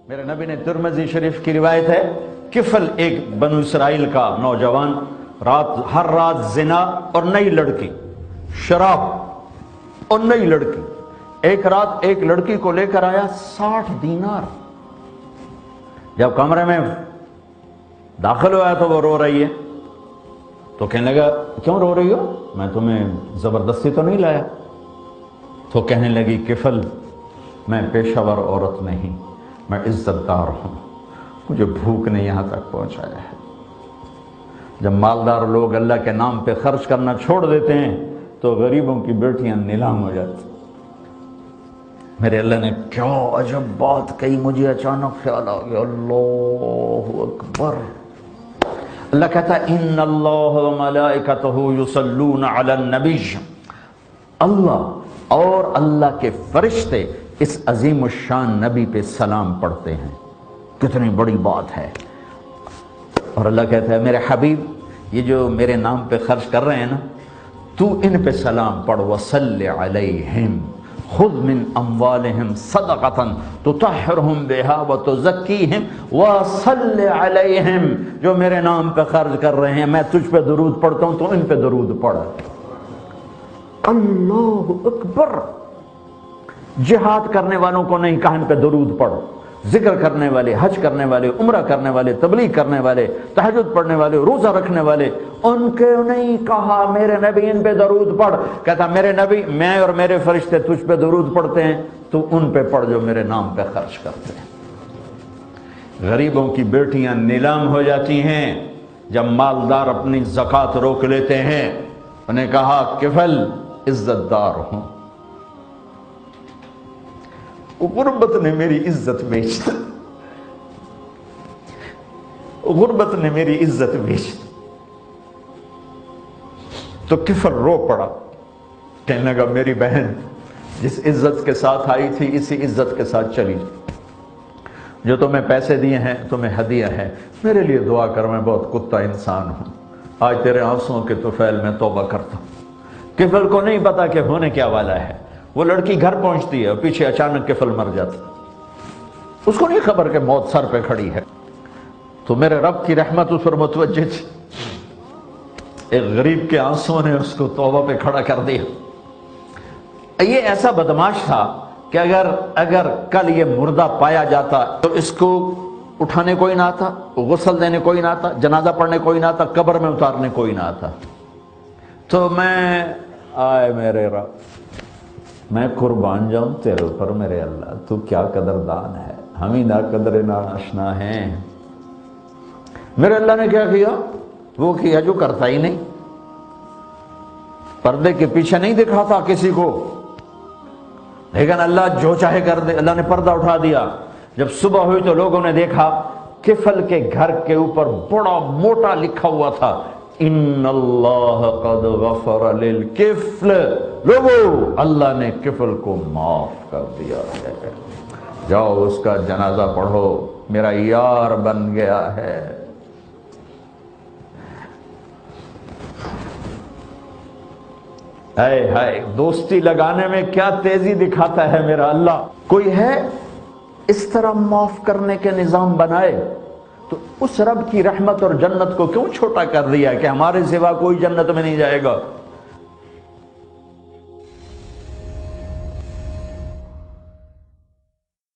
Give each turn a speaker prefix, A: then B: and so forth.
A: میرے نبی نے ترمذی شریف کی روایت ہے، کفل ایک بنو اسرائیل کا نوجوان ہر رات زنا اور نئی لڑکی، شراب اور نئی لڑکی، ایک رات ایک لڑکی کو لے کر آیا 60 دینار۔ جب کمرے میں داخل ہوا تو وہ رو رہی ہے، تو کہنے لگا کیوں رو رہی ہو، میں تمہیں زبردستی تو نہیں لایا؟ تو کہنے لگی کفل میں پیشہ ور عورت نہیں، میں عزت دار ہوں، مجھے بھوک نے یہاں تک پہنچایا ہے۔ جب مالدار لوگ اللہ کے نام پہ خرچ کرنا چھوڑ دیتے ہیں تو غریبوں کی بیٹیاں نیلام ہو جاتی۔ میرے اللہ نے کیا عجب بات کہی، مجھے اچانک خیال آ گیا، اللہ اکبر۔ اللہ کہتا ہے ان اللہ وملائکتہ یصلون علی النبی، اللہ اور اللہ کے فرشتے اس عظیم الشان نبی پہ سلام پڑھتے ہیں۔ کتنی بڑی بات ہے۔ اور اللہ کہتا ہے میرے حبیب یہ جو میرے نام پہ خرچ کر رہے ہیں نا، تو ان پہ سلام پڑھ، وصلی علیہم خذ من اموالہم صدقۃ تطہرہم بہا وتزکیہم وصلی علیہم، جو میرے نام پہ خرچ کر رہے ہیں میں تجھ پہ درود پڑھتا ہوں تو ان پہ درود پڑھ۔ اللہ اکبر۔ جہاد کرنے والوں کو نہیں کہا ان پہ درود پڑھو، ذکر کرنے والے، حج کرنے والے، عمرہ کرنے والے، تبلیغ کرنے والے، تہجد پڑھنے والے، روزہ رکھنے والے، ان کے نہیں کہا میرے نبی ان پہ درود پڑھ۔ کہتا میرے نبی میں اور میرے فرشتے تجھ پہ درود پڑھتے ہیں، تو ان پہ پڑھ جو میرے نام پہ خرچ کرتے ہیں۔ غریبوں کی بیٹیاں نیلام ہو جاتی ہیں جب مالدار اپنی زکوٰۃ روک لیتے ہیں۔ انہیں کہا کفل عزت دار ہوں، غربت نے میری عزت بیچ دی، غربت نے میری عزت بیچ دی۔ تو کفل رو پڑا، کہنے لگا میری بہن جس عزت کے ساتھ آئی تھی اسی عزت کے ساتھ چلی جائے، جو تمہیں پیسے دیے ہیں تمہیں ہدیہ ہے، میرے لیے دعا کر، میں بہت کتا انسان ہوں، آج تیرے آنسوؤں کے طفیل میں توبہ کرتا ہوں۔ کفل کو نہیں پتا کہ ہونے کیا والا ہے۔ وہ لڑکی گھر پہنچتی ہے اور پیچھے اچانک کفل مر جاتا، اس کو نہیں خبر کہ موت سر پہ کھڑی ہے۔ تو میرے رب کی رحمت اس پر متوجہ تھی، ایک غریب کے آنسوں نے اس کو توبہ پہ کھڑا کر دیا۔ یہ ایسا بدماش تھا کہ اگر کل یہ مردہ پایا جاتا تو اس کو اٹھانے کوئی نہ آتا، غسل دینے کوئی نہ آتا، جنازہ پڑھنے کوئی نہ آتا، قبر میں اتارنے کوئی نہ آتا۔ تو میں آئے میرے رب، میں قربان جاؤں تیرے اوپر میرے اللہ، تو کیا قدردان ہے، ہم ہی نا قدر نا آشنا ہیں۔ میرے اللہ نے کیا کیا؟ وہ کیا جو کرتا ہی نہیں، پردے کے پیچھے نہیں دکھاتا کسی کو، لیکن اللہ جو چاہے کر دے۔ اللہ نے پردہ اٹھا دیا۔ جب صبح ہوئی تو لوگوں نے دیکھا کفل کے گھر کے اوپر بڑا موٹا لکھا ہوا تھا ان اللہ قد غفر للکفل، لوگو اللہ نے کفل کو معاف کر دیا ہے، جاؤ اس کا جنازہ پڑھو، میرا یار بن گیا ہے۔ ہائے ہائے، دوستی لگانے میں کیا تیزی دکھاتا ہے میرا اللہ۔ کوئی ہے اس طرح معاف کرنے کے نظام بنائے تو اس رب کی رحمت اور جنت کو کیوں چھوٹا کر دیا کہ ہمارے سوا کوئی جنت میں نہیں جائے گا؟